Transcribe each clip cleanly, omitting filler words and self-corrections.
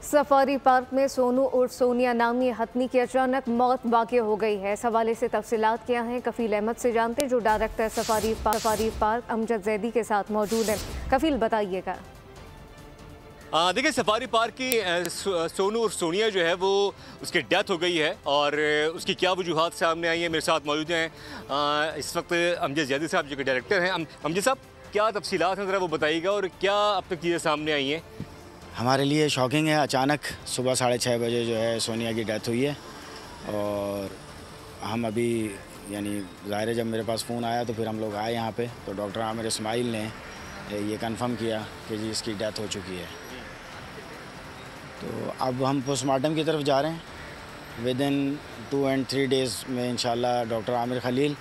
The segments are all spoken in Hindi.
सफारी पार्क में सोनू उर्फ सोनिया नामी हथनी की अचानक मौत वाक़ हो गई है। इस हवाले से तफसीलात क्या हैं, कफील अहमद से जानते हैं जो director safari park Amjad Zaidi के साथ मौजूद हैं। कफील बताइएगा। देखिए, सफारी पार्क की सोनू और सोनिया जो है वो उसकी डेथ हो गई है और उसकी क्या वजूहात सामने आई हैं। मेरे साथ मौजूद हैं इस वक्त अमजद जैदी साहब जो कि डायरेक्टर हैं। अमजद साहब, क्या तफसीलात हैं ज़रा वो बताइएगा और क्या अब तक चीज़ें सामने आई हैं? हमारे लिए शॉकिंग है। अचानक सुबह 6:30 बजे जो है सोनिया की डेथ हुई है और हम अभी यानी ज़ाहिर है जब मेरे पास फ़ोन आया तो फिर हम लोग आए यहाँ पे तो डॉक्टर आमिर इस्माइल ने ये कंफर्म किया कि जी इसकी डेथ हो चुकी है। तो अब हम पोस्टमार्टम की तरफ जा रहे हैं। विद इन 2 and 3 days में इंशाल्लाह डॉक्टर आमिर खलील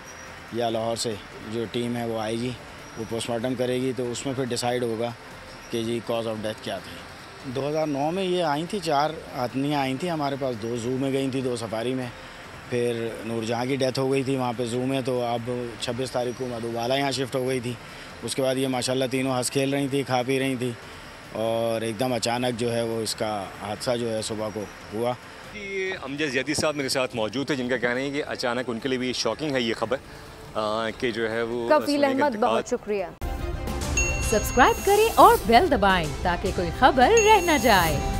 या लाहौर से जो टीम है वो आएगी, वो पोस्टमार्टम करेगी तो उसमें फिर डिसाइड होगा कि जी कॉज ऑफ डेथ क्या थी। 2009 में ये आई थी, 4 हथनियाँ आई थी हमारे पास, 2 ज़ू में गई थी, 2 सफारी में। फिर नूरजहाँ की डेथ हो गई थी वहाँ पे ज़ू में। तो अब 26 तारीख को मधुबाला यहाँ शिफ्ट हो गई थी। उसके बाद ये माशाल्लाह तीनों हंस खेल रही थी, खा पी रही थी और एकदम अचानक जो है वो इसका हादसा जो है सुबह को हुआ। ये अमजद जैदी साहब मेरे साथ मौजूद थे जिनका कहना है कि अचानक उनके लिए भी शॉकिंग है ये खबर कि जो है वो कफील अहमद, बहुत शुक्रिया। सब्सक्राइब करें और बेल दबाएं ताकि कोई खबर रह न जाए।